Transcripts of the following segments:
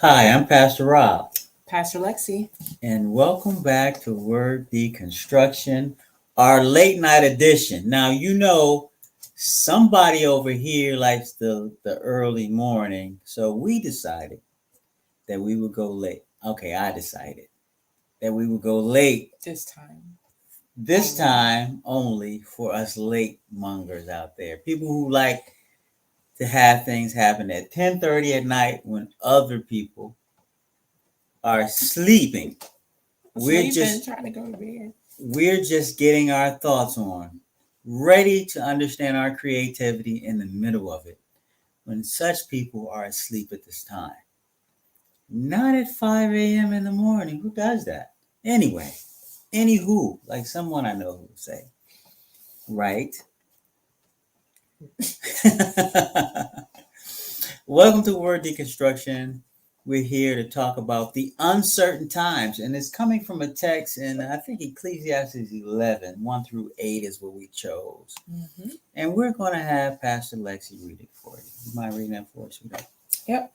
Hi, I'm Pastor Rob, Pastor Lexi. and welcome back to Word Deconstruction, our late night edition. Now, somebody over here likes the early morning, so we decided that we would go late. Okay, I decided that we would go late This time. this time only for us late mongers out there, people who like to have things happen at 10:30 at night when other people are sleeping. We're just trying to go to bed. we're just getting our thoughts on, ready to understand our creativity in the middle of it when such people are asleep at this time. Not at 5 a.m. in the morning. Who does that? Anyway, anywho, like someone I know who would say, right? Welcome to Word Deconstruction. We're here to talk about the uncertain times, and it's coming from a text in, I think, Ecclesiastes 11, 1 through 8 is what we chose. Mm-hmm. And we're going to have Pastor Lexi read it for you. You mind reading that for us? Yep.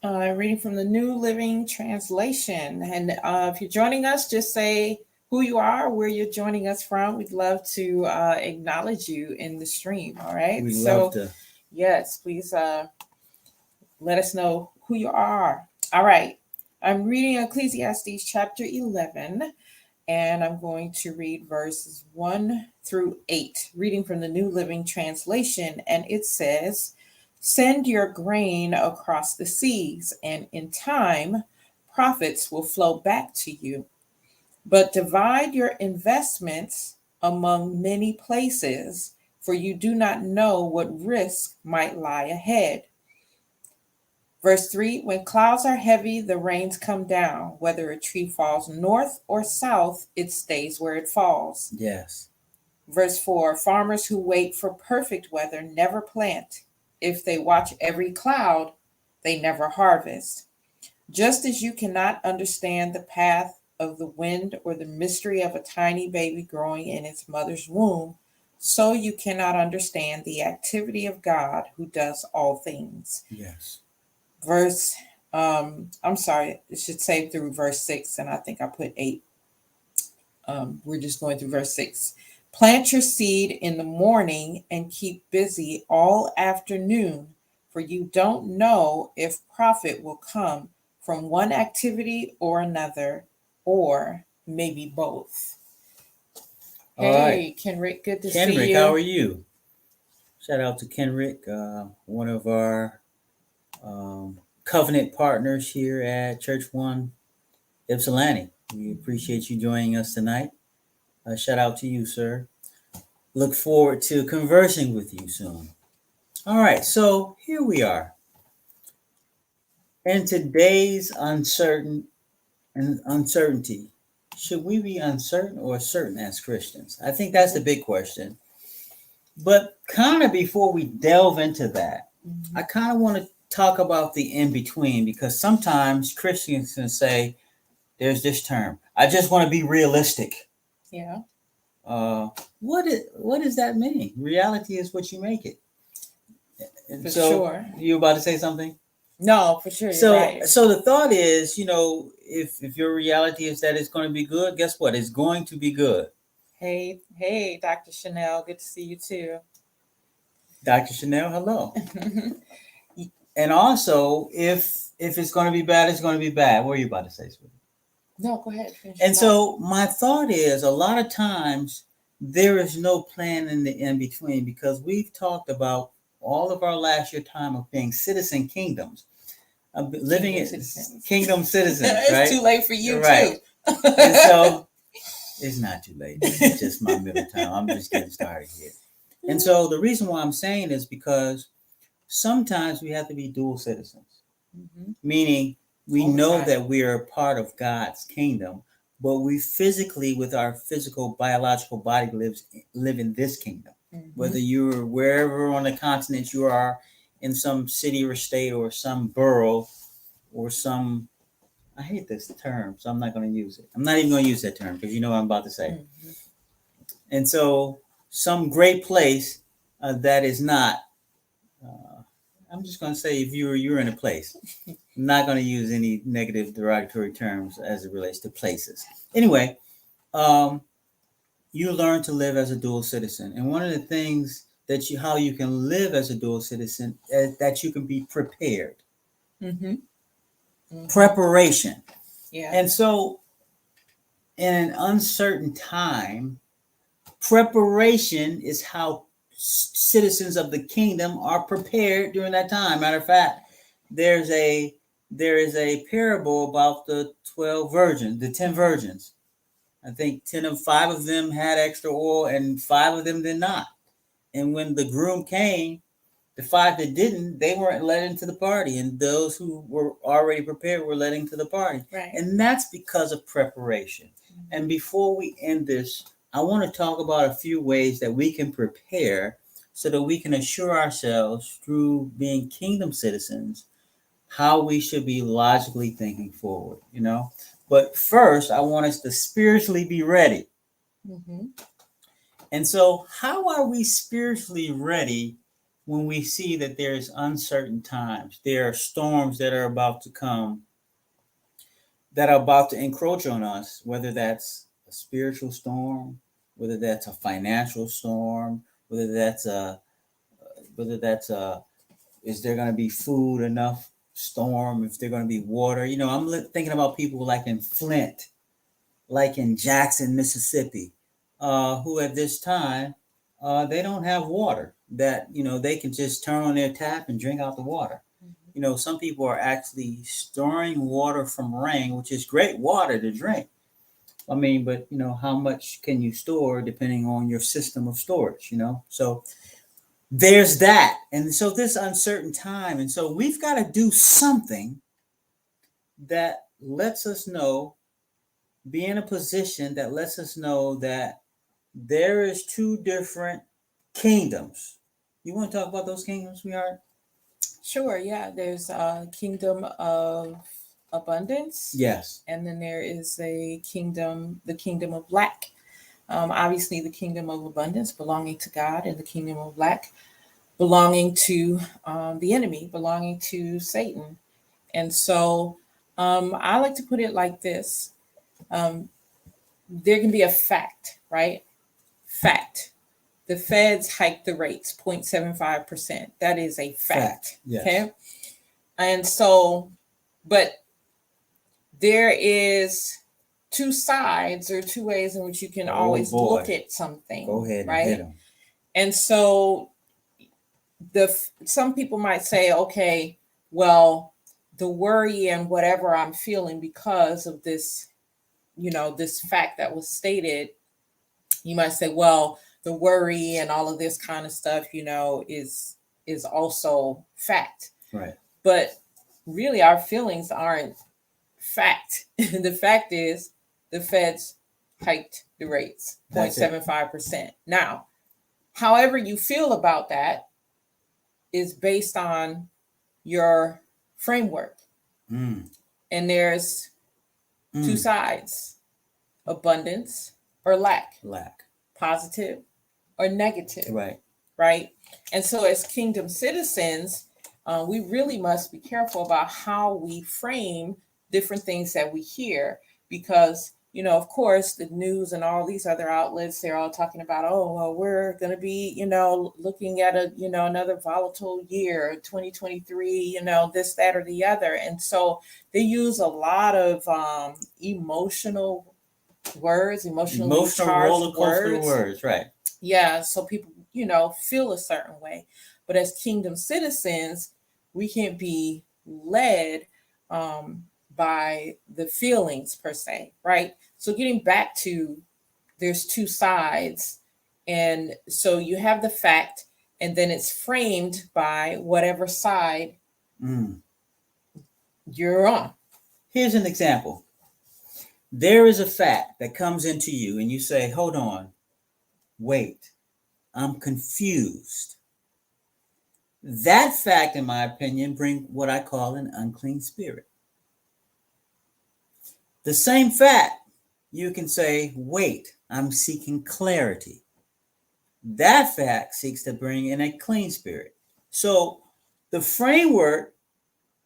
Reading from the New Living Translation. And if you're joining us, just say who you are, where you're joining us from. We'd love to acknowledge you in the stream. All right. We'd love to. Yes, please let us know who you are. All right. I'm reading Ecclesiastes Chapter 11, and I'm going to read verses 1 through 8, reading from the New Living Translation. And it says, "Send your grain across the seas, and in time, profits will flow back to you. But divide your investments among many places, for you do not know what risk might lie ahead." Verse 3, "When clouds are heavy, the rains come down. Whether a tree falls north or south, it stays where it falls." Yes. Verse 4, "Farmers who wait for perfect weather never plant. If they watch every cloud, they never harvest. Just as you cannot understand the path of the wind or the mystery of a tiny baby growing in its mother's womb, so you cannot understand the activity of God who does all things." Yes. I'm sorry, it should say through verse 6, and I think I put 8. We're just going through verse 6. "Plant your seed in the morning and keep busy all afternoon, for you don't know if profit will come from one activity or another, or maybe both." All right. Hey, Kenrick, good to Kenrick, see you. how are you? Shout out to Kenrick, one of our covenant partners here at Church One Ypsilanti. We appreciate you joining us tonight. Shout out to you, sir. Look forward to conversing with you soon. All right, so here we are. In today's uncertainty, should we be uncertain or certain as Christians? I think that's the big question. But kind of before we delve into that, I kind of want to talk about the in between, because sometimes Christians can say, there's this term, I just want to be realistic. Yeah. What does that mean? Reality is what you make it. And For so, sure. you about to say something? No, for sure. So, You're right. so the thought is, if your reality is that it's going to be good, guess what? It's going to be good. Hey, Dr. Chanel, good to see you too. Dr. Chanel, hello. And also, if it's going to be bad, it's going to be bad. What are you about to say, sweetie? No, go ahead. And so my thought is, a lot of times there is no plan in the in between, because we've talked about all of our last year time of being citizen kingdoms, living in kingdom citizens. It's right? too late for you right. too. And so it's not too late. It's just my middle time. I'm just getting started here. And so the reason why I'm saying is because sometimes we have to be dual citizens, meaning we know that we are a part of God's kingdom, but we physically, with our physical biological body, live in this kingdom. Whether you're wherever on the continent you are, in some city or state or some borough or some, I hate this term, so I'm not going to use it. I'm not even going to use that term, because you know what I'm about to say. And so some great place that is not, I'm just going to say, if you're in a place. I'm not going to use any negative derogatory terms as it relates to places. Anyway, you learn to live as a dual citizen. And one of the things how you can live as a dual citizen is that you can be prepared. Mm-hmm. Mm-hmm. Preparation. Yeah. And so in an uncertain time, preparation is how citizens of the kingdom are prepared during that time. Matter of fact, there is a parable about the 10 virgins. I think 5 of them had extra oil and 5 of them did not. And when the groom came, the 5 that didn't, they weren't let into the party. And those who were already prepared were let into the party. Right. And that's because of preparation. Mm-hmm. And before we end this, I want to talk about a few ways that we can prepare so that we can assure ourselves through being kingdom citizens how we should be logically thinking forward, But first, I want us to spiritually be ready. Mm-hmm. And so, how are we spiritually ready when we see that there's uncertain times? There are storms that are about to come, that are about to encroach on us, whether that's a spiritual storm, whether that's a financial storm, whether that's is there going to be food enough storm, if there's going to be water. I'm thinking about people like in Flint, like in Jackson, Mississippi, who at this time, they don't have water that, they can just turn on their tap and drink out the water. Mm-hmm. Some people are actually storing water from rain, which is great water to drink. I mean, but, how much can you store depending on your system of storage, So there's that. And so this uncertain time. And so we've got to do something that lets us know, be in a position that lets us know that there is 2 different kingdoms. You want to talk about those kingdoms, sweetheart? Sure. Yeah. There's a kingdom of abundance. Yes. And then there is the kingdom of lack. Obviously, the kingdom of abundance belonging to God, and the kingdom of lack belonging to the enemy, belonging to Satan. And so I like to put it like this. There can be a fact, right? Fact. The feds hiked the rates 0.75%. That is a fact. Yes. Okay. And so, but there is 2 sides or 2 ways in which you can always look at something. Go ahead, right? And hit them. And so some people might say, okay, well, the worry and whatever I'm feeling because of this, this fact that was stated, you might say, well, the worry and all of this kind of stuff, is also fact. Right. But really, our feelings aren't fact. The fact is the feds hiked the rates 0.75%. Now, however you feel about that is based on your framework. And there's 2 sides: abundance or lack. Positive or negative. Right. And so as kingdom citizens, we really must be careful about how we frame different things that we hear, because of course, the news and all these other outlets, they're all talking about, oh, well, we're going to be, looking at another volatile year, 2023, this, that, or the other. And so they use a lot of emotional words, emotional roller coaster words, right? Yeah. So people, feel a certain way. But as kingdom citizens, we can't be led by the feelings per se, right? So getting back to, there's 2 sides. And so you have the fact, and then it's framed by whatever side you're on. Here's an example. There is a fact that comes into you and you say, hold on, wait, I'm confused. That fact, in my opinion, brings what I call an unclean spirit. The same fact, you can say, wait, I'm seeking clarity. That fact seeks to bring in a clean spirit. So the framework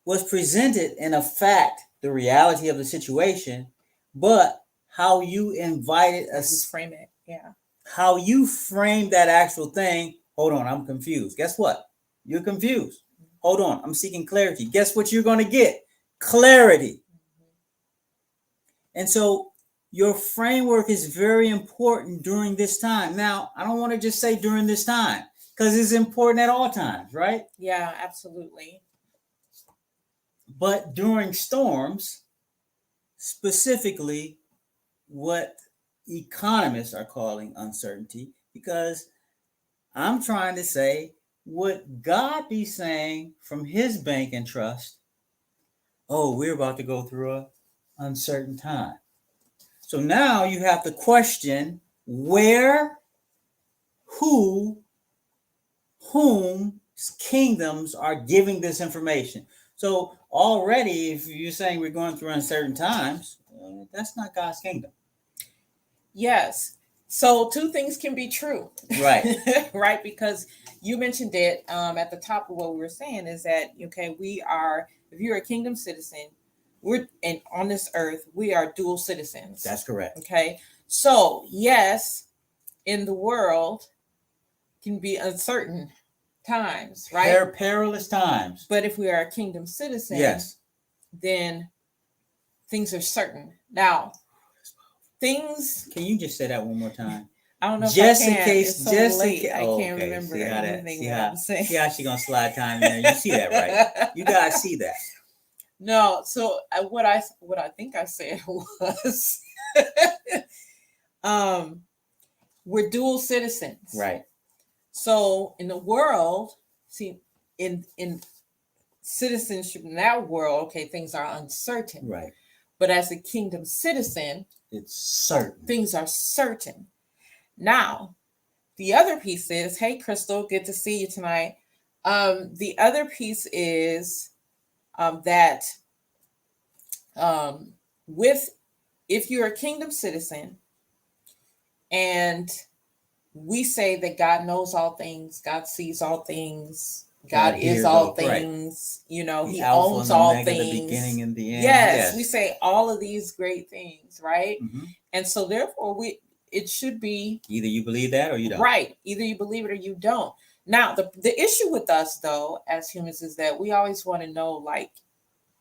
was presented in a fact, the reality of the situation, but how you invited us, frame it. Yeah. how you frame that actual thing. Hold on, I'm confused. Guess what? You're confused. Hold on, I'm seeking clarity. Guess what you're going to get? Clarity. And so your framework is very important during this time. Now, I don't want to just say during this time because it's important at all times, right? Yeah, absolutely. But during storms, specifically what economists are calling uncertainty, because I'm trying to say, would God be saying from his bank and trust, oh, we're about to go through an uncertain time? So now you have to question where, who, whom kingdoms are giving this information. So already, if you're saying we're going through uncertain times, that's not God's kingdom. Yes. So two things can be true. Right. Right. Because you mentioned it at the top of what we were saying is that, okay, we are, if you're a kingdom citizen, and on this earth, we are dual citizens. That's correct. Okay. So yes, in the world can be uncertain times, right? Perilous times. But if we are a kingdom citizen, yes, then things are certain. Now, things. Can you just say that one more time? I don't know. Just if I in can. case. It's so just late. in case. I can't okay. remember See how anything see that how, I'm saying. See how she gonna slide time in there. You see that, right? You guys see that. No. So what I think I said was, we're dual citizens, right? So in the world, see, in citizenship in that world, okay, things are uncertain, right? But as a kingdom citizen, it's certain. Things are certain. Now, the other piece is, hey, Crystal, good to see you tonight. The other piece is that with if you're a kingdom citizen and we say that God knows all things, God sees all things, God is all things, right. He owns all things. The beginning and the end. Yes, we say all of these great things, right? Mm-hmm. And so therefore it should be either you believe that or you don't. Right. Either you believe it or you don't. Now, the issue with us though, as humans, is that we always want to know like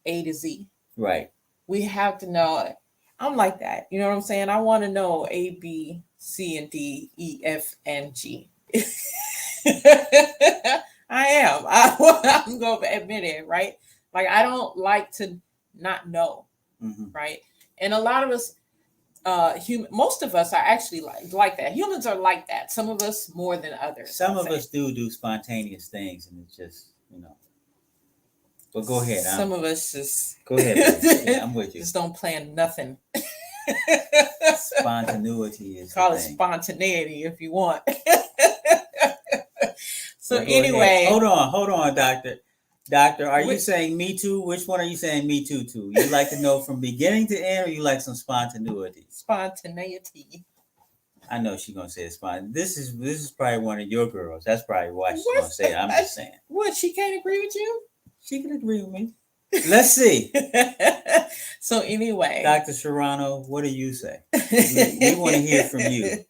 A to Z. Right. We have to know. I'm like that. You know what I'm saying? I want to know A, B, C, and D, E, F, and G. I am. I'm going to admit it, right? Like, I don't like to not know, mm-hmm. right? And a lot of us, most of us are actually like that. Humans are like that. Some of us more than others. Some of us do spontaneous things, and it's just, But go ahead. Some of us just go ahead. Yeah, I'm with you. Just don't plan nothing. Spontaneity is call it spontaneity if you want. So well, anyway, hold on, Doctor. Are you saying me too? Which one are you saying me too to? You like to know from beginning to end, or you like some spontaneity? Spontaneity. I know she's gonna say it's fine. This is probably one of your girls. That's probably why she's gonna say it. I'm just saying. What? She can't agree with you? She can agree with me. Let's see. So anyway, Dr. Serrano, what do you say? We want to hear from you.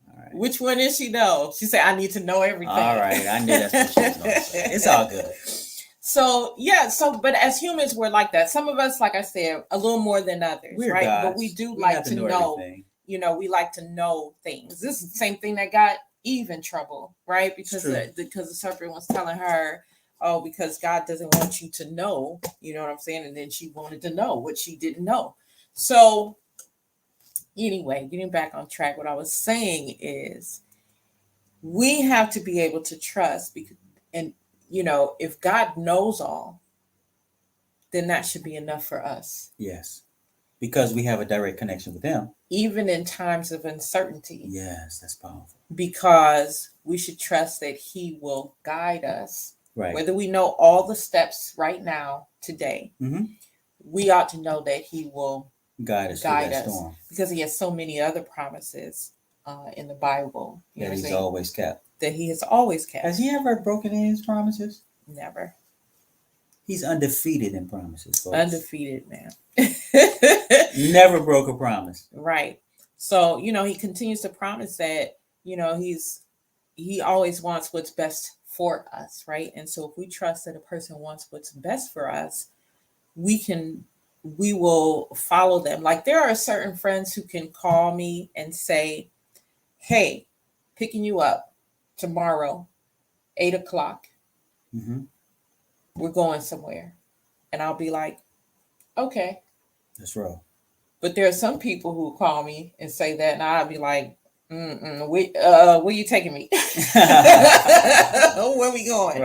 All right. Which one is she though? She said, I need to know everything. All right. I knew that's what she was going to say. It's all good. So, yeah. But as humans, we're like that. Some of us, like I said, a little more than others, we're right? gods. But we do like to know, we like to know things. This is the same thing that got Eve in trouble, right? Because the serpent was telling her, oh, because God doesn't want you to know, you know what I'm saying? And then she wanted to know what she didn't know. So anyway, getting back on track, what I was saying is we have to be able to trust because, and if God knows all, then that should be enough for us. Yes. Because we have a direct connection with him. Even in times of uncertainty. Yes, that's powerful. Because we should trust that he will guide us. Right. Whether we know all the steps right now, today, mm-hmm. we ought to know that he will guide us storm. Because he has so many other promises in the Bible that he's always kept. That he has always kept. Has he ever broken any of his promises? Never. He's undefeated in promises, folks. Undefeated, man. Never broke a promise. Right. So, he continues to promise that, he always wants what's best for us, right? And so if we trust that a person wants what's best for us, we will follow them. Like, there are certain friends who can call me and say, hey, picking you up tomorrow, 8:00. Mm-hmm. We're going somewhere. And I'll be like, okay. That's right. But there are some people who call me and say that, and I'll be like, where you taking me? Where we going?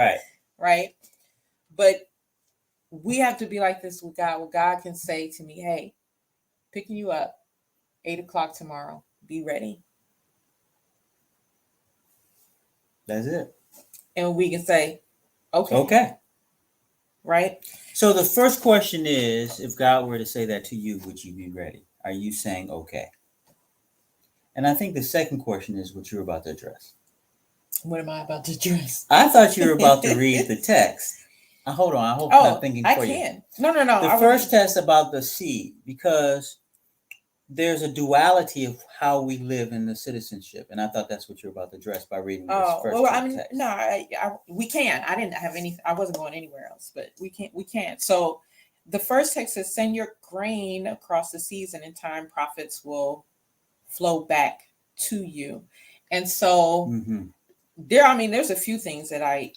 Right. But we have to be like this with God. Well, God can say to me, hey, picking you up 8:00 tomorrow. Be ready. That's it. And we can say, okay. Okay. Right? So the first question is, if God were to say that to you, would you be ready? Are you saying okay? And I think the second question is what you're about to address. What am I about to address? I thought you were about to read the text. Hold on. I hope I'm not thinking for you. I can. No. The first test about the seed, because there's a duality of how we live in the citizenship, and I thought that's what you're about to address by reading this first text. No, we can. I didn't have any. I wasn't going anywhere else, but we can't. So, the first text says, "Send your grain across the seas, and in time, profits will flow back to you." And so, there's a few things that I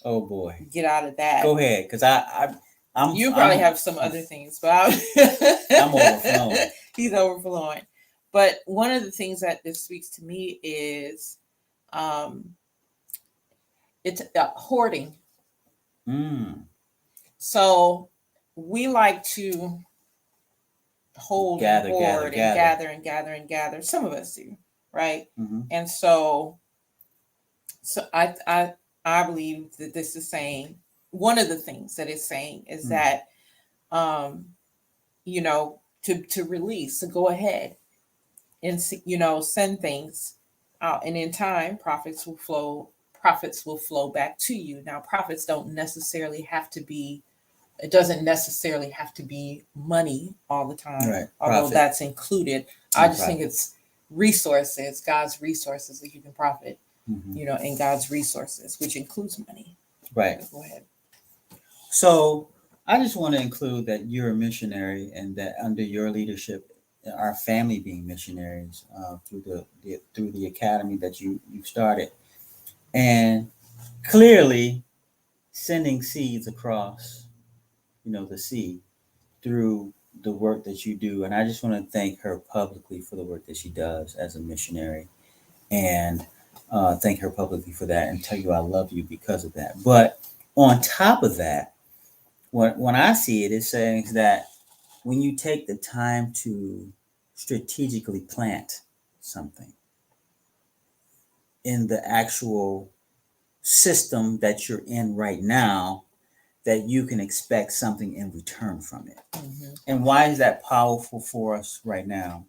get out of that. Go ahead, because I'm. You probably have some other things, but I'm overflowing. He's overflowing. But one of the things that this speaks to me is it's hoarding. So we like to hold and hoard and gather. Some of us do, right? And so I believe that this is saying, one of the things that it's saying is that to release, to go ahead and send things out, and in time profits will flow back to you. Now, profits don't necessarily have to be, it doesn't necessarily have to be money all the time, right? Although that's included. I just think it's resources, God's resources, that you can profit, in God's resources, which includes money. Right. Go ahead. So I just want to include that you're a missionary, and that under your leadership, our family being missionaries through the academy that you've started, and clearly sending seeds across, the sea through the work that you do. And I just want to thank her publicly for the work that she does as a missionary, and thank her publicly for that, and tell you I love you because of that. But on top of that, when I see it, it's saying that when you take the time to strategically plant something in the actual system that you're in right now, that you can expect something in return from it. And why is that powerful for us right now?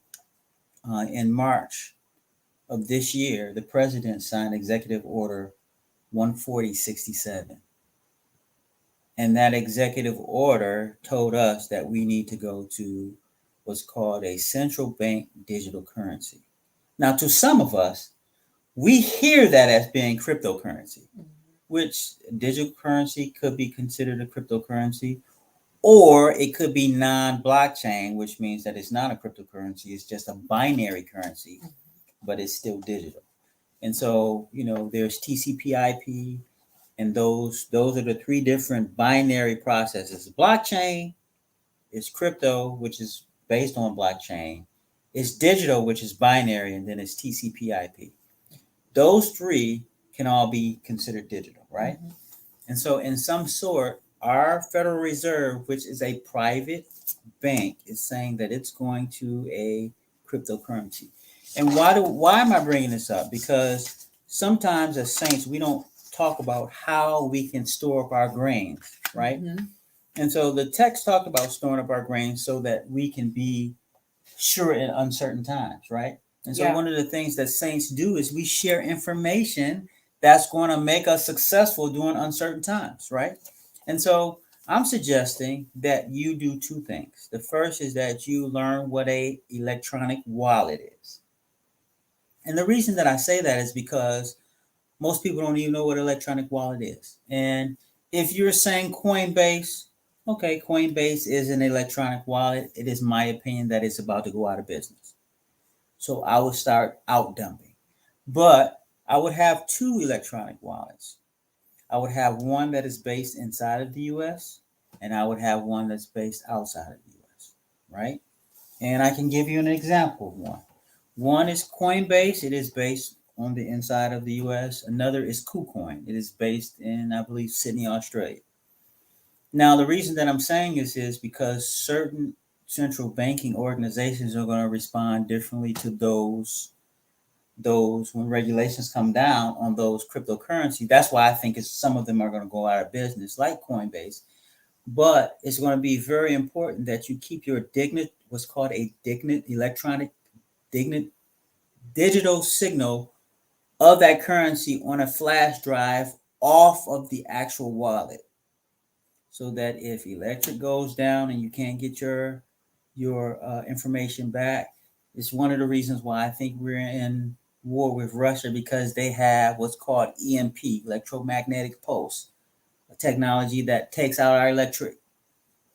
In March of this year, the president signed Executive Order 14067. And that executive order told us that we need to go to what's called a central bank digital currency. Now, to some of us, we hear that as being cryptocurrency, which digital currency could be considered a cryptocurrency, or it could be non-blockchain, which means that it's not a cryptocurrency, it's just a binary currency, but it's still digital. And so, there's TCP/IP, and those are the three different binary processes. Blockchain is crypto, which is based on blockchain. It's digital, which is binary, and then it's TCP/IP. Those three can all be considered digital, right? And so in some sort, our Federal Reserve, which is a private bank, is saying that it's going to a cryptocurrency. And why am I bringing this up? Because sometimes as saints, we don't talk about how we can store up our grains, right? And so the text talked about storing up our grains so that we can be sure in uncertain times, right? And so one of the things that saints do is we share information that's going to make us successful during uncertain times, right? And so I'm suggesting that you do two things. The first is that you learn what a electronic wallet is. And the reason that I say that is because most people don't even know what electronic wallet is. And if you're saying Coinbase, okay, Coinbase is an electronic wallet. It is my opinion that it's about to go out of business. So I would start out dumping. But I would have two electronic wallets. I would have one that is based inside of the US, and I would have one that's based outside of the US, right? And I can give you an example of one. One is Coinbase. It is based on the inside of the US. Another is KuCoin. It is based in, I believe, Sydney, Australia. Now, the reason that I'm saying this is because certain central banking organizations are going to respond differently to those when regulations come down on those cryptocurrency. That's why I think some of them are going to go out of business, like Coinbase. But it's going to be very important that you keep your what's called a electronic digital signal of that currency on a flash drive off of the actual wallet, so that if electric goes down and you can't get your information back, it's one of the reasons why I think we're in war with Russia, because they have what's called EMP, electromagnetic pulse, a technology that takes out our electric.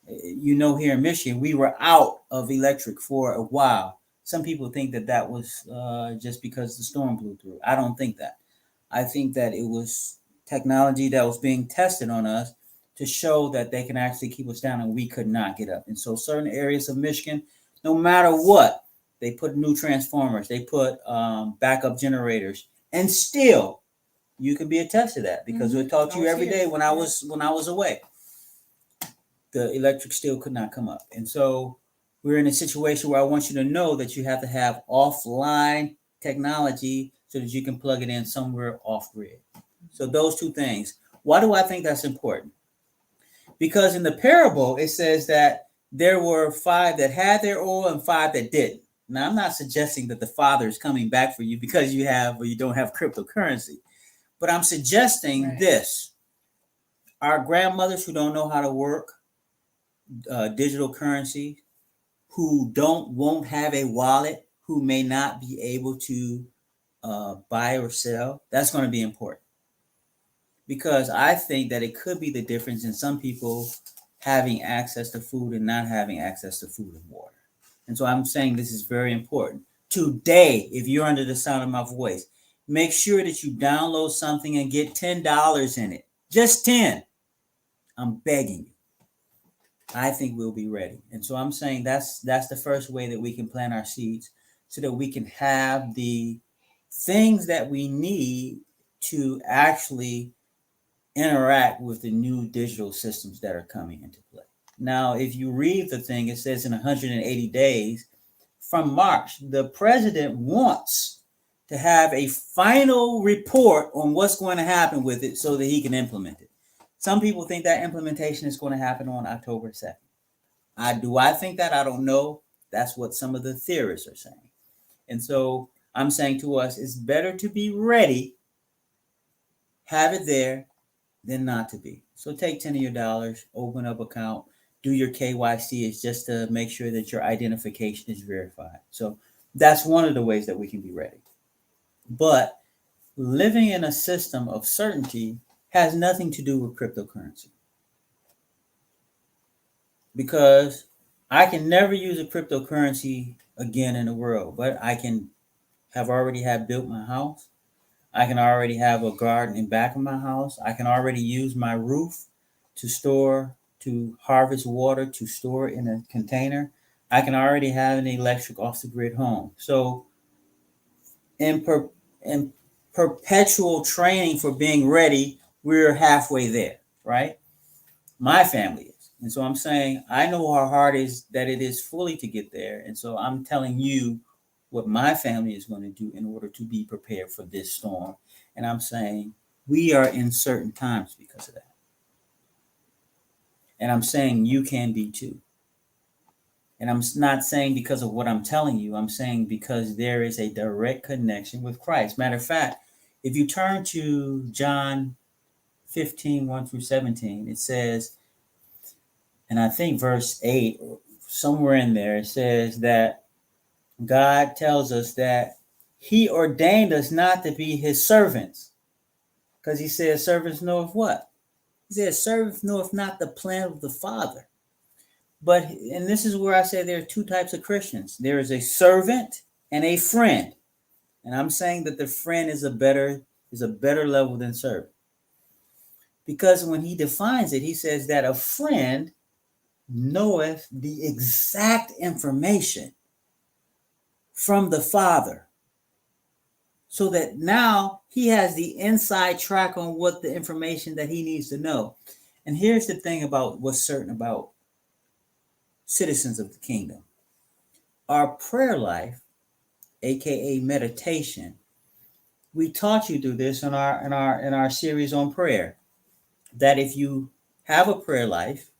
Here in Michigan, we were out of electric for a while. Some people think that was just because the storm blew through. I don't think that. I think that it was technology that was being tested on us to show that they can actually keep us down, and we could not get up. And so certain areas of Michigan, no matter what, they put new transformers, they put backup generators, and still you can be attest to that, because we talk to you every day when I was away. The electric still could not come up. And so we're in a situation where I want you to know that you have to have offline technology so that you can plug it in somewhere off grid. So those two things. Why do I think that's important? Because in the parable, it says that there were 5 that had their oil and 5 that didn't. Now, I'm not suggesting that the Father is coming back for you because you have or you don't have cryptocurrency, but I'm suggesting this. Our grandmothers who don't know how to work digital currency, who won't have a wallet, who may not be able to buy or sell, that's going to be important. Because I think that it could be the difference in some people having access to food and not having access to food and water. And so I'm saying this is very important. Today, if you're under the sound of my voice, make sure that you download something and get $10 in it. Just 10. I'm begging you. I think we'll be ready. And so I'm saying that's the first way that we can plant our seeds, so that we can have the things that we need to actually interact with the new digital systems that are coming into play. Now, if you read the thing, it says in 180 days from March, the president wants to have a final report on what's going to happen with it so that he can implement it. Some people think that implementation is going to happen on October 2nd. Do I think that? I don't know. That's what some of the theorists are saying. And so I'm saying to us, it's better to be ready, have it there, than not to be. So take 10 of your dollars, open up an account, do your KYC. It's just to make sure that your identification is verified. So that's one of the ways that we can be ready. But living in a system of certainty has nothing to do with cryptocurrency. Because I can never use a cryptocurrency again in the world, but I can already have built my house. I can already have a garden in back of my house. I can already use my roof to harvest water, to store in a container. I can already have an electric off the grid home. So in perpetual training for being ready, we're halfway there, right? My family is. And so I'm saying, I know how hard it is fully to get there. And so I'm telling you what my family is going to do in order to be prepared for this storm. And I'm saying we are in certain times because of that. And I'm saying you can be too. And I'm not saying because of what I'm telling you. I'm saying because there is a direct connection with Christ. Matter of fact, if you turn to John 15, 1 through 17, it says, and I think verse 8, somewhere in there, it says that God tells us that he ordained us not to be his servants. Because he says, servants knoweth what? He says, servants knoweth not the plan of the Father. But, and this is where I say there are two types of Christians. There is a servant and a friend. And I'm saying that the friend is a better level than servant. Because when he defines it, he says that a friend knoweth the exact information from the Father. So that now he has the inside track on what the information that he needs to know. And here's the thing about what's certain about citizens of the kingdom. Our prayer life, aka meditation, we taught you through this in our series on prayer, that if you have a prayer life,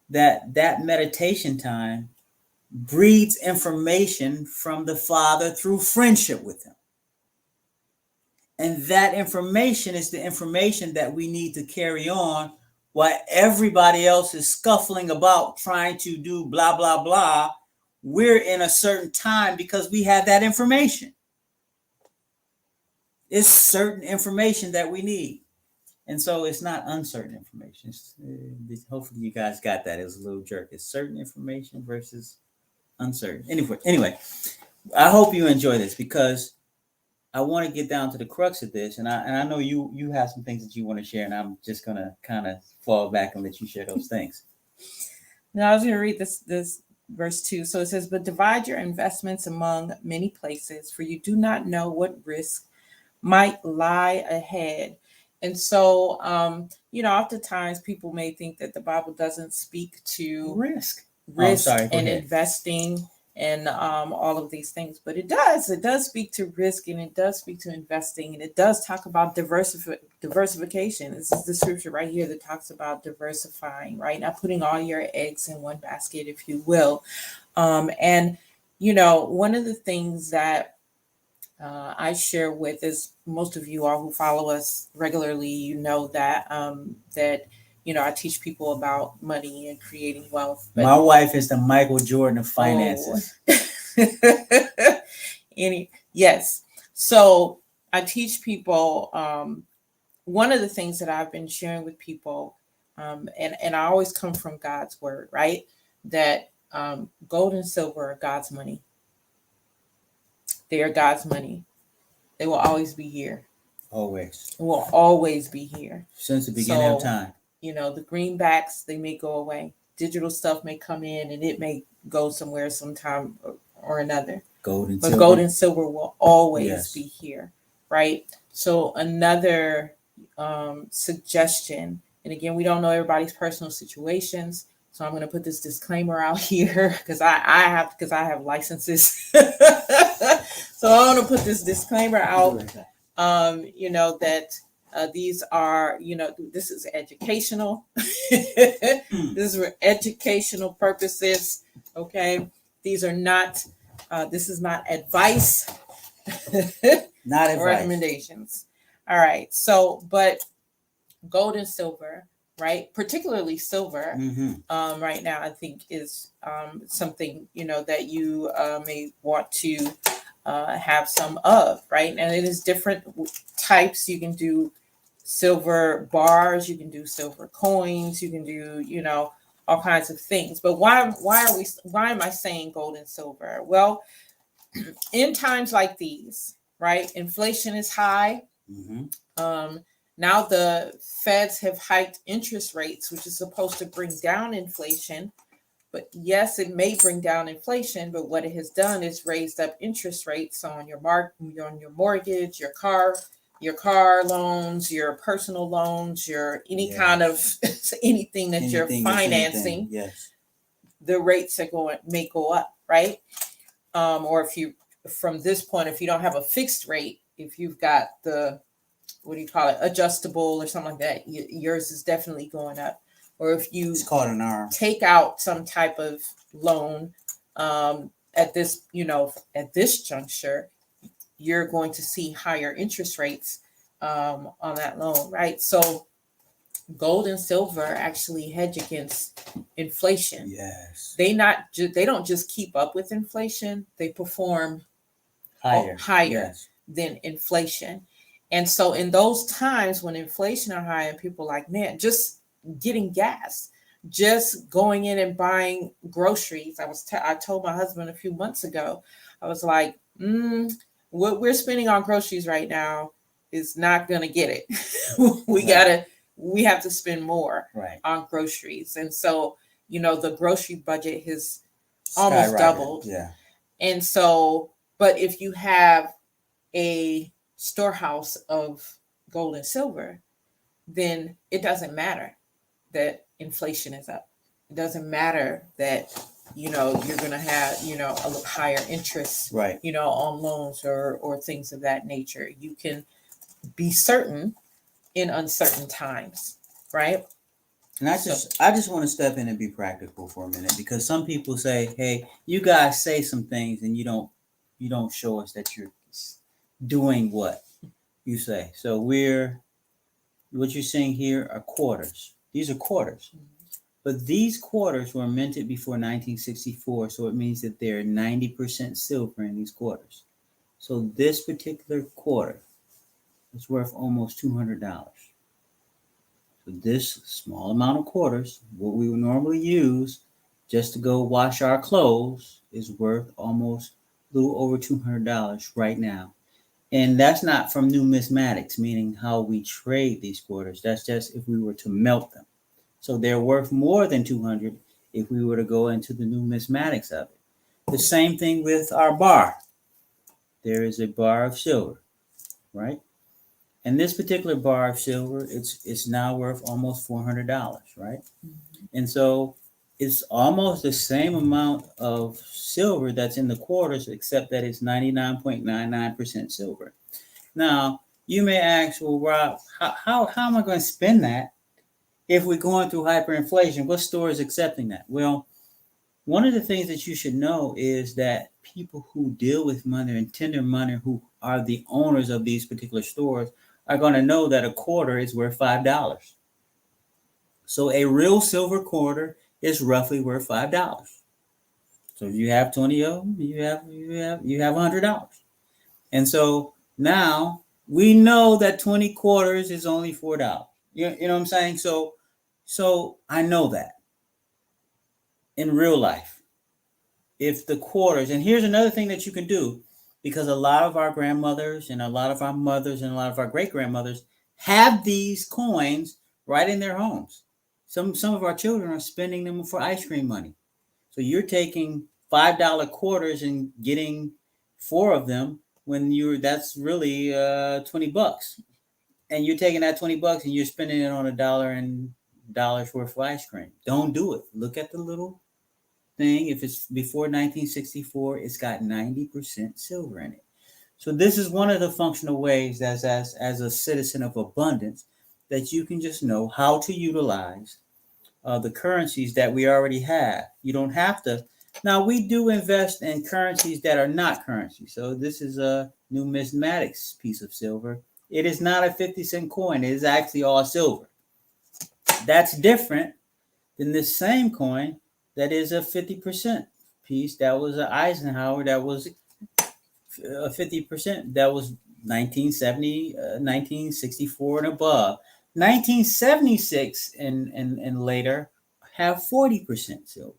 that meditation time breeds information from the Father through friendship with him. And that information is the information that we need to carry on while everybody else is scuffling about trying to do blah, blah, blah. We're in a certain time because we have that information. It's certain information that we need. And so it's not uncertain information. Hopefully you guys got that. It was a little jerk. It's certain information versus uncertain. Anyway, I hope you enjoy this because I want to get down to the crux of this. And I know you have some things that you want to share, and I'm just going to kind of fall back and let you share those things. Now I was going to read this verse 2. So it says, but divide your investments among many places, for you do not know what risk might lie ahead. And so, oftentimes people may think that the Bible doesn't speak to risk and investing and all of these things, but it does. It does speak to risk, and it does speak to investing, and it does talk about diversification. This is the scripture right here that talks about diversifying, right? Not putting all your eggs in one basket, if you will. And one of the things that I share with, as most of you all who follow us regularly, that I teach people about money and creating wealth. But my wife is the Michael Jordan of finances. Yes. So I teach people. One of the things that I've been sharing with people, and I always come from God's word, right? That gold and silver are God's money. They are God's money. They will always be here. Always. Will always be here. Since the beginning of time. The greenbacks, they may go away. Digital stuff may come in and it may go somewhere sometime or another. Gold and silver will always be here, right? So another suggestion, and again, we don't know everybody's personal situations. So I'm going to put this disclaimer out here because I have licenses. So I want to put this disclaimer out, that these are, this is educational. This is for educational purposes. Okay. These are not, this is not advice. Not advice. Recommendations. All right. So, but gold and silver, right? Particularly silver, right now, I think is something, that you may want to have some of, right? And it is different types. You can do silver bars, you can do silver coins, you can do, all kinds of things. But why am I saying gold and silver? Well, in times like these, right? Inflation is high. Now the feds have hiked interest rates, which is supposed to bring down inflation. But yes, it may bring down inflation, but what it has done is raised up interest rates on your mortgage, your car loans, your personal loans, your kind of anything that you're financing. Yes. The rates may go up, right? Or if you, from this point, if you don't have a fixed rate, if you've got the, adjustable or something like that, yours is definitely going up. Or if you take out some type of loan at this juncture, you're going to see higher interest rates on that loan, right? So gold and silver actually hedge against inflation. Yes. They don't just keep up with inflation, they perform Higher. Yes. than inflation. And so in those times when inflation are high and people are like, man, just getting gas, just going in and buying groceries. I told my husband a few months ago, I was like, what we're spending on groceries right now is not going to get it. We have to spend more on groceries. And so, the grocery budget has almost doubled. Yeah. And so, but if you have a storehouse of gold and silver, then it doesn't matter that inflation is up. It doesn't matter that you're going to have a higher interest on loans or things of that nature. You can be certain in uncertain times, right? And I just want to step in and be practical for a minute, because some people say, hey, you guys say some things and you don't show us that you're doing what you say. So what you're seeing here are quarters. These are quarters. But these quarters were minted before 1964, so it means that they're 90% silver in these quarters. So this particular quarter is worth almost $200. So this small amount of quarters, what we would normally use just to go wash our clothes, is worth almost a little over $200 right now. And that's not from numismatics, meaning how we trade these quarters. That's just if we were to melt them. So they're worth more than 200 if we were to go into the numismatics of it. The same thing with our bar. There is a bar of silver, right? And this particular bar of silver, it's now worth almost $400, right? Mm-hmm. And so it's almost the same amount of silver that's in the quarters, except that it's 99.99% silver. Now, you may ask, well, Rob, how am I going to spend that if we're going through hyperinflation? What store is accepting that? Well, one of the things that you should know is that people who deal with money and tender money, who are the owners of these particular stores, are going to know that a quarter is worth $5. So a real silver quarter is roughly worth $5. So if you have 20 of them, you have $100. And so now we know that 20 quarters is only $4. You know what I'm saying? So I know that in real life, if the quarters, and here's another thing that you can do, because a lot of our grandmothers and a lot of our mothers and a lot of our great grandmothers have these coins right in their homes. Some of our children are spending them for ice cream money. So you're taking $5 quarters and getting 4 of them when that's really $20. And you're taking that $20 and you're spending it on $1 worth of ice cream. Don't do it. Look at the little thing. If it's before 1964, it's got 90% silver in it. So this is one of the functional ways as a citizen of abundance that you can just know how to utilize the currencies that we already have. You don't have to. Now, we do invest in currencies that are not currency. So this is a numismatics piece of silver. It is not a 50-cent coin. It is actually all silver. That's different than this same coin that is a 50% piece. That was an Eisenhower. That was a 50%. That was 1970, 1964 and above. 1976 and later have 40% silver.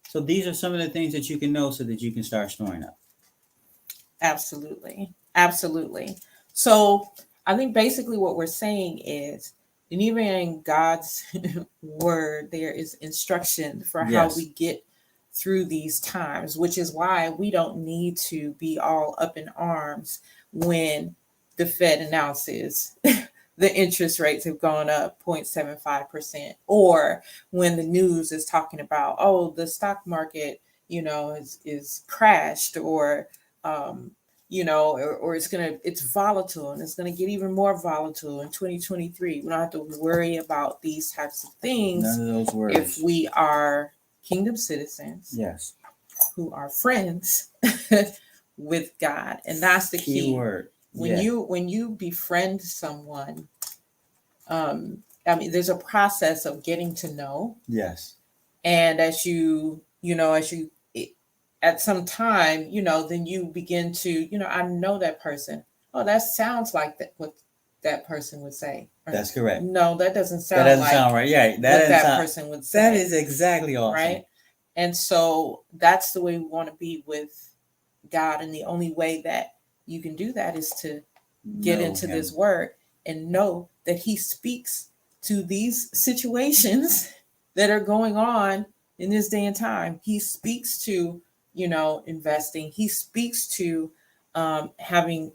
So these are some of the things that you can know so that you can start storing up. Absolutely. So I think basically what we're saying is, and even in God's word, there is instruction for how we get through these times, which is why we don't need to be all up in arms when the Fed announces the interest rates have gone up 0.75%, or when the news is talking about, oh, the stock market, is crashed, or or it's volatile and it's gonna get even more volatile in 2023. We don't have to worry about these types of things. None of those worries. If we are kingdom citizens, yes, who are friends with God, and that's the key word. When you befriend someone, I mean, there's a process of getting to know. Yes. And as you at some time, then you begin to, I know that person. Oh, that sounds like what that person would say. That's correct. No, that doesn't That sound doesn't like sound right. Yeah, what that person would say. That is exactly awesome. Right? And so that's the way we want to be with God. And the only way that you can do that is to get into this word and know that he speaks to these situations that are going on in this day and time. He speaks to, investing. He speaks to having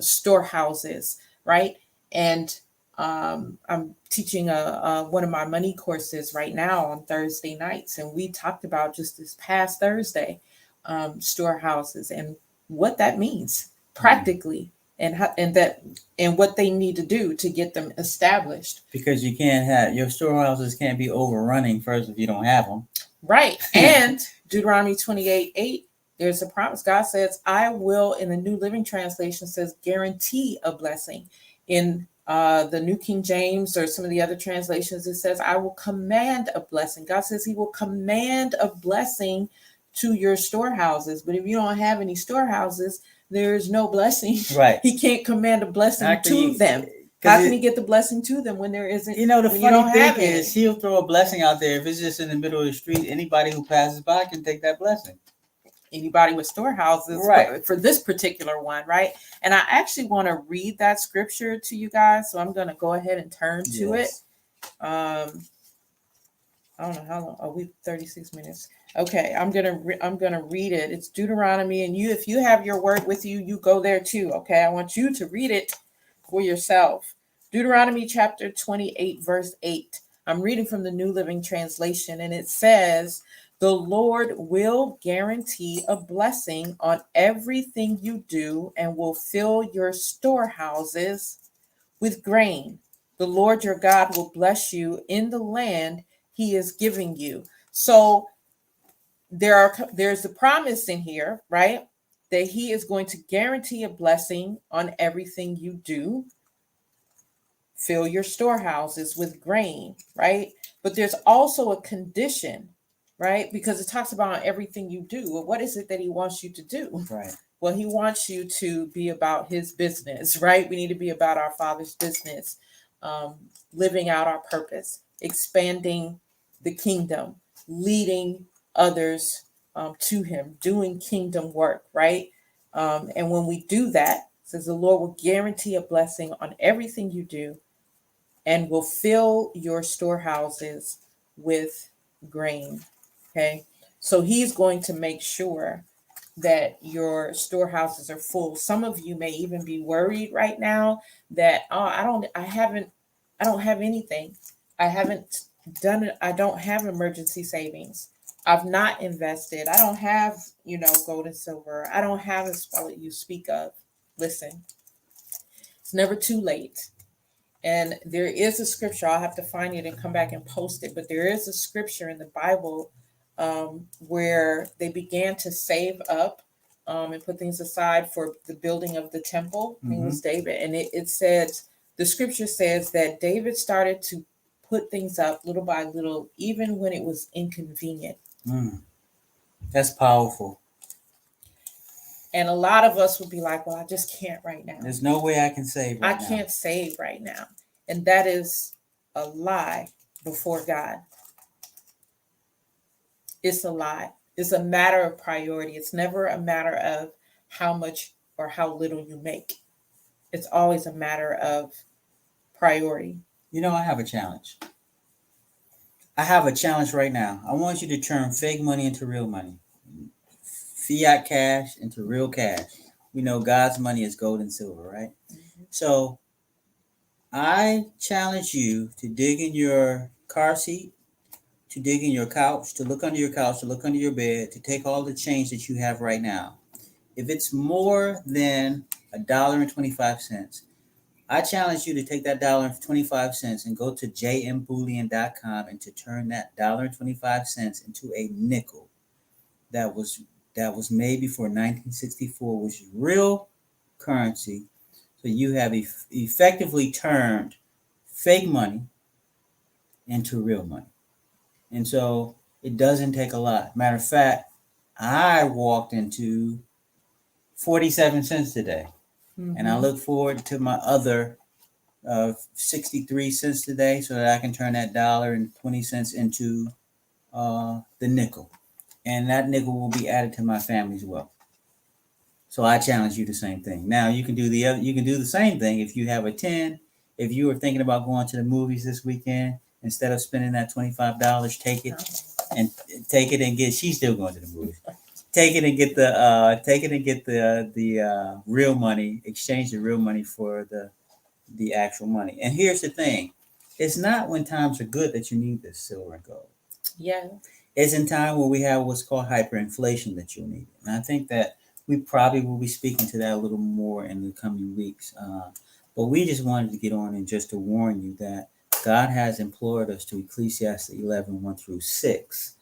storehouses, right? And I'm teaching one of my money courses right now on Thursday nights, and we talked about just this past Thursday storehouses and what that means practically, and what they need to do to get them established. Because you can't have your storehouses can't be overrunning first if you don't have them. Right. And Deuteronomy 28:8, there's a promise. God says, I will, in the New Living Translation says, guarantee a blessing. In the New King James or some of the other translations, it says, I will command a blessing. God says he will command a blessing to your storehouses. But if you don't have any storehouses, there's no blessing. Right. He can't command a blessing to them. How can he get the blessing to them when there isn't? The funny thing is, he'll throw a blessing out there. If it's just in the middle of the street, anybody who passes by can take that blessing. Anybody with storehouses, right? For this particular one, right? And I actually want to read that scripture to you guys, so I'm going to go ahead and turn to it. I don't know how long. Oh, we 36 minutes. Okay, I'm gonna read it. It's Deuteronomy, and if you have your word with you, you go there too. Okay, I want you to read it for yourself. Deuteronomy chapter 28, verse 8. I'm reading from the New Living Translation, and it says, the Lord will guarantee a blessing on everything you do and will fill your storehouses with grain. The Lord your God will bless you in the land he is giving you. So there's a promise in here, right? That he is going to guarantee a blessing on everything you do. Fill your storehouses with grain, right? But there's also a condition, right? Because it talks about everything you do. Well, what is it that he wants you to do? Right. Well, he wants you to be about his business, right? We need to be about our Father's business, living out our purpose, expanding the kingdom, leading others to him, doing kingdom work, right? And when we do that, it says the Lord will guarantee a blessing on everything you do and will fill your storehouses with grain. Okay. So he's going to make sure that your storehouses are full. Some of you may even be worried right now that, I don't have anything. I haven't done it. I don't have emergency savings. I've not invested. I don't have, gold and silver. I don't have a spell that you speak of. Listen, it's never too late. And there is a scripture, I'll have to find it and come back and post it, but there is a scripture in the Bible where they began to save up and put things aside for the building of the temple. I think it was David. And it says, the scripture says that David started to put things up little by little, even when it was inconvenient. That's powerful. And a lot of us would be like, well, I just can't right now. There's no way I can save right now. I can't save right now. And that is a lie before God. It's a lie. It's a matter of priority. It's never a matter of how much or how little you make. It's always a matter of priority. I have a challenge. I have a challenge right now. I want you to turn fake money into real money. Fiat cash into real cash. We know God's money is gold and silver, right? So I challenge you to dig in your car seat, to dig in your couch, to look under your couch, to look under your bed, to take all the change that you have right now. If it's more than $1.25, I challenge you to take that $1.25 and go to jmbullion.com and to turn that $1.25 into a nickel that was made before 1964, which is real currency. So you have effectively turned fake money into real money. And so it doesn't take a lot. Matter of fact, I walked into 47 cents today. And I look forward to my other 63 cents today so that I can turn that $1.20 into the nickel. And that nickel will be added to my family's wealth. So I challenge you the same thing. Now you can do the same thing if you have a 10. If you were thinking about going to the movies this weekend, instead of spending that $25, take it and get. She's still going to the movies. Take it and get the real money. Exchange the real money for the actual money. And here's the thing: it's not when times are good that you need this silver and gold. Yeah. It's in time where we have what's called hyperinflation that you'll need. And I think that we probably will be speaking to that a little more in the coming weeks. But we just wanted to get on and just to warn you that God has implored us to Ecclesiastes 11, 1 through 6,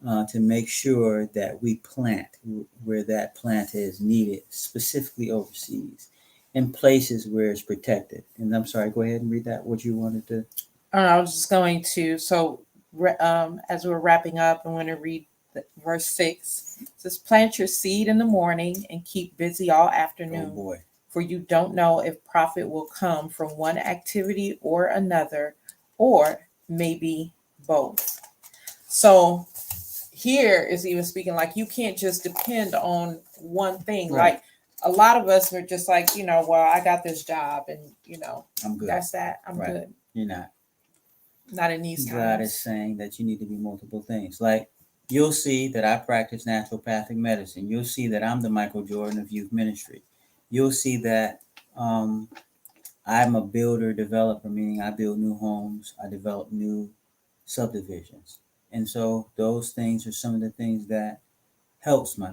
to make sure that we plant where that plant is needed, specifically overseas, in places where it's protected. And I'm sorry, go ahead and read that, what you wanted to. I was just going to, as we're wrapping up, I'm going to read verse 6. It says, plant your seed in the morning and keep busy all afternoon. Oh boy. For you don't know if profit will come from one activity or another, or maybe both. So here is even speaking like you can't just depend on one thing. Right. Like a lot of us are just like, well, I got this job and, I'm good. that's that. I'm Right. good. You're not. Not in these times. God is saying that you need to be multiple things. Like you'll see that I practice naturopathic medicine. You'll see that I'm the Michael Jordan of youth ministry. You'll see that I'm a builder developer, meaning I build new homes. I develop new subdivisions. And so those things are some of the things that helps my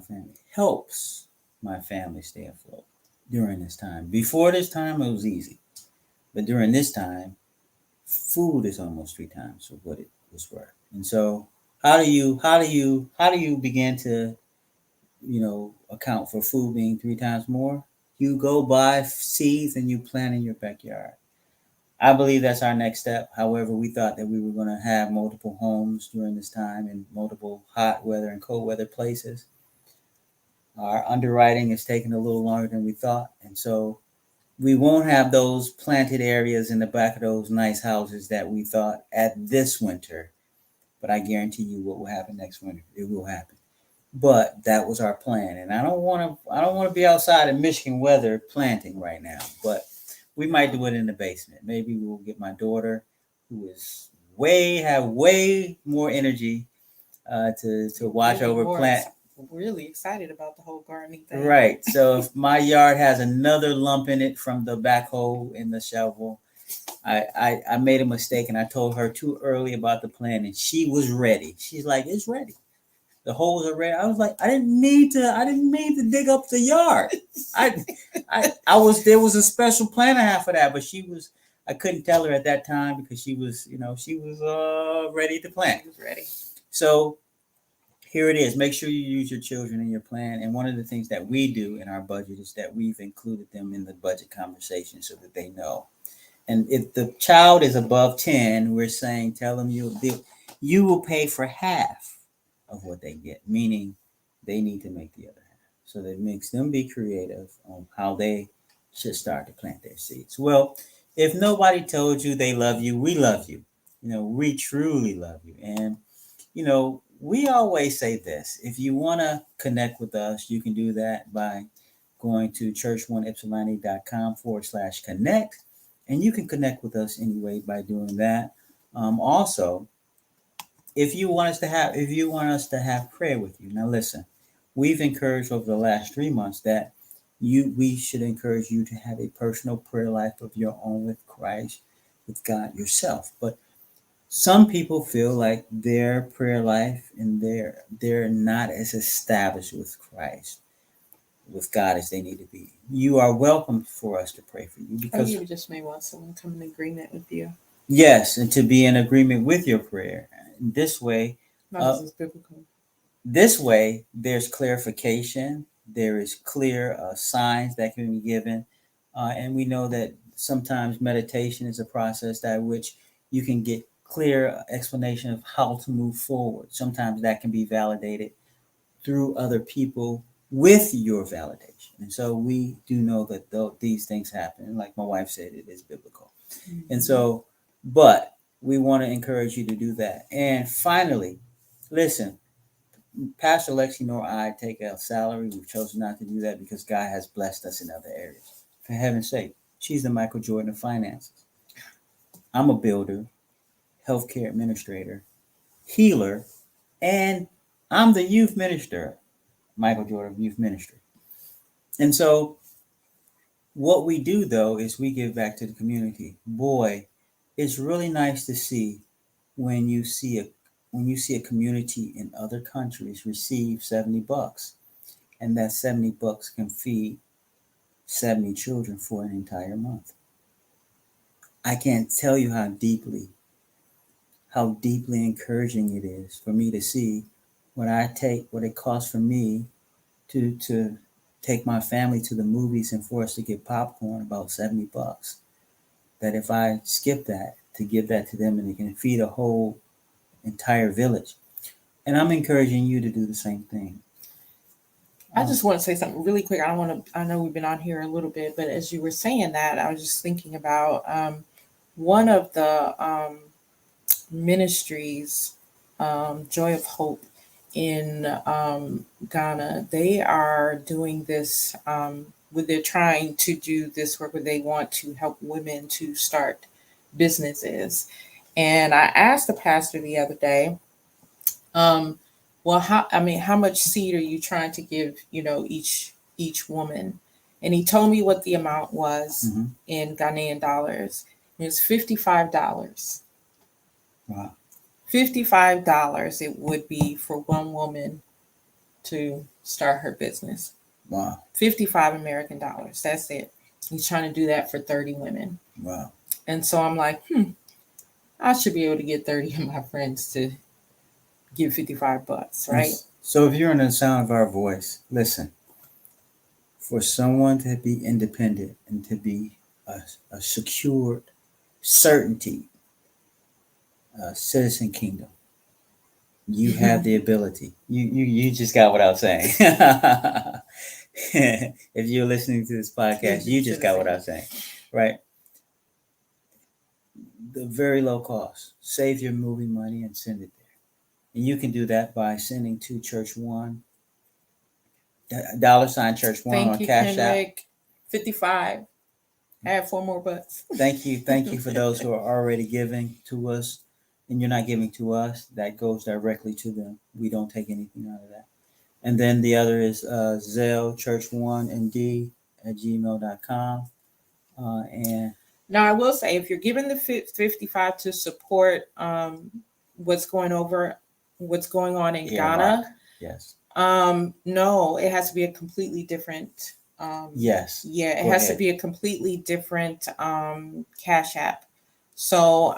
family stay afloat during this time. Before this time, it was easy. But during this time, food is almost 3 times of what it was worth. And so how do you begin to, account for food being 3 times more? You go buy seeds and you plant in your backyard. I believe that's our next step. However, we thought that we were going to have multiple homes during this time in multiple hot weather and cold weather places. Our underwriting is taking a little longer than we thought. And so we won't have those planted areas in the back of those nice houses that we thought at this winter. But I guarantee you what will happen next winter. It will happen. But that was our plan. And I don't want to be outside in Michigan weather planting right now. But we might do it in the basement. Maybe we'll get my daughter, who is way more energy, to watch over plant. Really excited about the whole gardening thing. Right. So if my yard has another lump in it from the backhoe and the shovel, I made a mistake and I told her too early about the plan and she was ready. She's like, it's ready. The holes are ready. I was like, I didn't mean to dig up the yard. There was a special plan I had for that, but I couldn't tell her at that time because she was ready to plant. She was ready. So here it is. Make sure you use your children in your plan. And one of the things that we do in our budget is that we've included them in the budget conversation so that they know. And if the child is above 10, we're saying, tell them you will pay for half of what they get, meaning they need to make the other half. So that makes them be creative on how they should start to plant their seeds. Well, if nobody told you they love you, we love you. We truly love you. And, we always say this. If you want to connect with us, you can do that by going to churchone.com/connect. And you can connect with us anyway by doing that. Also, if you want us to have prayer with you. Now listen, we've encouraged over the last 3 months that we should encourage you to have a personal prayer life of your own with Christ, with God yourself. But some people feel like their prayer life and they're not as established with Christ, with God, as they need to be. You are welcome for us to pray for you because you just may want someone to come in agreement with you. Yes, and to be in agreement with your prayer. This way, this is biblical. This way, there's clarification. There is clear signs that can be given, and we know that sometimes meditation is a process by which you can get clear explanation of how to move forward. Sometimes that can be validated through other people with your validation. And so we do know that these things happen. And like my wife said, it is biblical. Mm-hmm. And so, but we want to encourage you to do that. And finally, listen, Pastor Lexi nor I take a salary. We've chosen not to do that because God has blessed us in other areas. For heaven's sake, she's the Michael Jordan of finances. I'm a builder, healthcare administrator, healer, and I'm the youth minister, Michael Jordan Youth Ministry. And so what we do though is we give back to the community. Boy, it's really nice to see when you see a community in other countries receive $70, and that $70 can feed 70 children for an entire month. I can't tell you how deeply encouraging it is for me to see what it costs for me to take my family to the movies and for us to get popcorn, about $70. That if I skip that to give that to them, and it can feed a whole entire village. And I'm encouraging you to do the same thing. I just want to say something really quick. I know we've been on here a little bit, but as you were saying that, I was just thinking about one of the ministries, Joy of Hope in Ghana. They are doing this, where they're trying to do this work where they want to help women to start businesses. And I asked the pastor the other day, well, how much seed are you trying to give, each woman? And he told me what the amount was in Ghanaian dollars. It was $55. Wow. $55 it would be for one woman to start her business. Wow. 55 American dollars. That's it. He's trying to do that for 30 women. Wow. And so I'm like, I should be able to get 30 of my friends to give $55, right? So if you're in the sound of our voice, listen, for someone to be independent and to be a secured certainty, citizen kingdom, you have the ability. You just got what I was saying. If you're listening to this podcast, you just got what I was saying, right? The very low cost. Save your movie money and send it there. And you can do that by sending to Church One, $ Church One Thank on you, Cash App. Kendrick. 55. I have 4 more bucks. Thank you for those who are already giving to us, and you're not giving to us. That goes directly to them. We don't take anything out of that. And then the other is Zelle church1nd@gmail.com. And now I will say, if you're giving the 55 to support what's going on in Ghana, yes. No, it has to be a completely different. Yes. Yeah, it has to be a completely different Cash App. So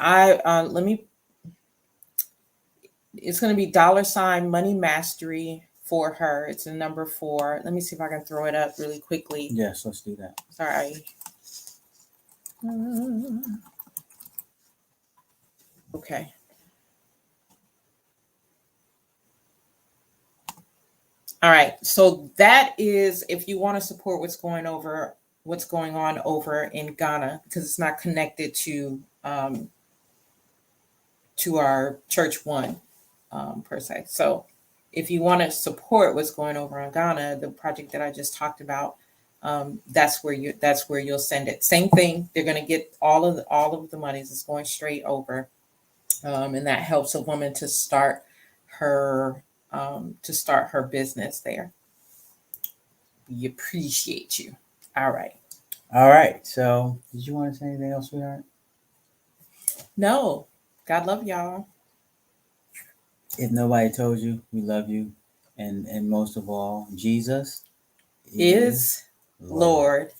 it's going to be $ Money Mastery for her. It's a number 4. Let me see if I can throw it up really quickly. Yes, let's do that. Sorry. Okay. All right. So that is if you want to support what's going on over in Ghana, because it's not connected to our Church One per se. So if you want to support what's going over in Ghana, the project that I just talked about, that's where you'll send it. Same thing. They're going to get all of the monies. It's going straight over, and that helps a woman to start her business there. We appreciate you. All right. So did you want to say anything else, sweetheart? No. God love y'all. If nobody told you, we love you. And most of all, Jesus is Lord.